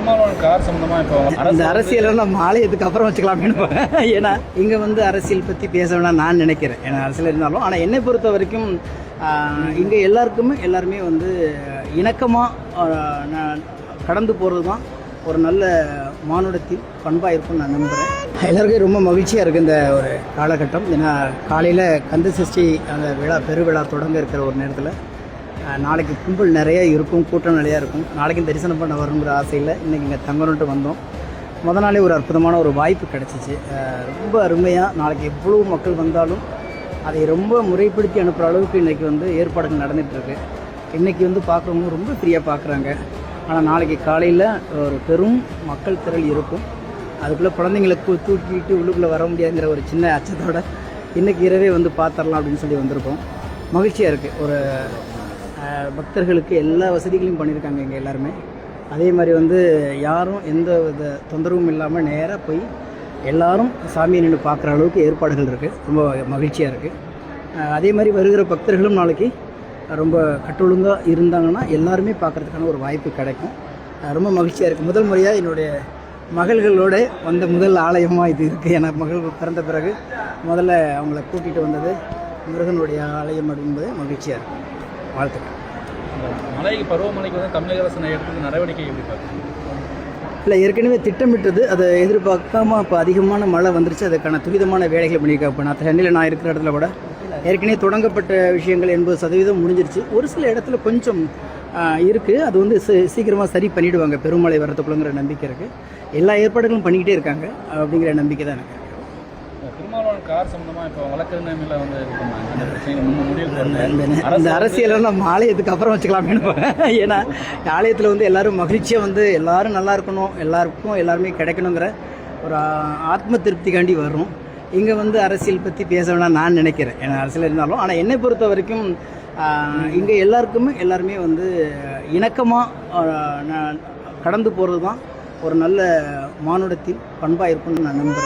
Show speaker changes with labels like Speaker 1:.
Speaker 1: Thirumavalavan car சம்பந்தமா இப்போ
Speaker 2: அந்த அரசியல் நம்ம ஆலயத்துக்கு அப்புறம் வச்சுக்கலாமேனு. ஏன்னா இங்கே வந்து அரசியல் பற்றி பேச வேணாம் நான் நினைக்கிறேன். ஏன்னா அரசியல் இருந்தாலும் ஆனால் என்னை பொறுத்த வரைக்கும் இங்கே எல்லாருமே வந்து இணக்கமாக கடந்து போகிறது தான் ஒரு நல்ல மானுடத்தின் பண்பாக இருக்கும்னு நான் நம்புகிறேன். எல்லாருக்கும் ரொம்ப மகிழ்ச்சியாக இருக்குது இந்த ஒரு காலகட்டம். ஏன்னா காலையில் கந்த சஷ்டி அந்த பெருவிழா தொடங்க இருக்கிற ஒரு நேரத்தில் நாளைக்கு கும்பல் நிறையா இருக்கும், கூட்டம் நிறையா இருக்கும். நாளைக்கும் தரிசனம் பண்ண வரணுங்கிற ஆசையில் இன்றைக்கி இங்கே தங்கணுன்ட்டு வந்தோம். முத நாளே ஒரு அற்புதமான ஒரு வாய்ப்பு கிடச்சிச்சு. ரொம்ப அருமையாக நாளைக்கு எவ்வளோ மக்கள் வந்தாலும் அதை ரொம்ப முறைப்படுத்தி அனுப்புகிற அளவுக்கு இன்றைக்கி வந்து ஏற்பாடுகள் நடந்துகிட்ருக்கு. இன்றைக்கி வந்து பார்க்குறவங்க ரொம்ப ஃப்ரீயாக பார்க்குறாங்க. ஆனால் நாளைக்கு காலையில் ஒரு பெரும் மக்கள் திரள் இருக்கும். அதுக்குள்ளே குழந்தைங்களுக்கு தூக்கிட்டு உள்ளுக்குள்ளே வர முடியாதுங்கிற ஒரு சின்ன அச்சத்தோடு இன்றைக்கி இரவே வந்து பார்த்துடலாம் அப்படின்னு சொல்லி வந்திருக்கோம். மகிழ்ச்சியாக இருக்குது. ஒரு பக்தர்களுக்கு எல்லா வசதிகளையும் பண்ணியிருக்காங்க இங்கே எல்லாருமே. அதே மாதிரி வந்து யாரும் எந்த வித தொந்தரவும் இல்லாமல் நேராக போய் எல்லோரும் சாமியை நின்று பார்க்குற அளவுக்கு ஏற்பாடுகள் இருக்குது. ரொம்ப மகிழ்ச்சியாக இருக்குது. அதே மாதிரி வருகிற பக்தர்களும் நாளைக்கு ரொம்ப கட்டொழுங்காக இருந்தாங்கன்னா எல்லாருமே பார்க்குறதுக்கான ஒரு வாய்ப்பு கிடைக்கும். ரொம்ப மகிழ்ச்சியாக இருக்குது. முதல் முறையாக என்னுடைய மகள்களோட வந்த முதல் ஆலயமாக இது இருக்குது. எனக்கு மகள் பிறந்த பிறகு முதல்ல அவங்கள கூட்டிகிட்டு வந்தது முருகனுடைய ஆலயம் அப்படின்பது மகிழ்ச்சியாக இருக்குது. வாழ்த்துக்கள்.
Speaker 1: மலைக்கு பருவமழைக்கு வந்து தமிழக அரசு எடுத்து நடவடிக்கை எப்படி பார்க்குறீங்க?
Speaker 2: இல்லை, ஏற்கனவே திட்டமிட்டது அதை எதிர்பார்க்காம இப்போ அதிகமான மழை வந்துருச்சு. அதுக்கான துரிதமான வேலைகளை பண்ணியிருக்கேன். இப்போ நான் சென்னையில் நான் இருக்கிற இடத்துல கூட ஏற்கனவே தொடங்கப்பட்ட விஷயங்கள் 80% முடிஞ்சிருச்சு. ஒரு சில இடத்துல கொஞ்சம் இருக்குது. அது வந்து சீக்கிரமாக சரி பண்ணிவிடுவாங்க பெருமழை வரத்துக்குள்ளங்கிற நம்பிக்கை இருக்குது. எல்லா ஏற்பாடுகளும் பண்ணிக்கிட்டே இருக்காங்க அப்படிங்கிற நம்பிக்கை தான் எனக்கு.
Speaker 1: திருமாவளவன் கார் சம்பந்தமாக இப்போ வழக்கறிஞர்ல வந்து
Speaker 2: இந்த அரசியல் நம்ம ஆலயத்துக்கு அப்புறம் வச்சுக்கலாமேனு. ஏன்னா ஆலயத்தில் வந்து எல்லோரும் மகிழ்ச்சியாக வந்து எல்லோரும் நல்லா இருக்கணும், எல்லாருமே கிடைக்கணுங்கிற ஒரு ஆத்ம திருப்திக்காண்டி வரும். இங்கே வந்து அரசியல் பற்றி பேச வேணாம் நான் நினைக்கிறேன். ஏன்னா அரசியல் இருந்தாலும் ஆனால் என்னை பொறுத்த வரைக்கும் இங்கே எல்லாருமே வந்து இணக்கமாக கடந்து போகிறது தான் ஒரு நல்ல மானுடத்தின் பண்பாக இருக்கும்னு நான் நம்புகிறேன்.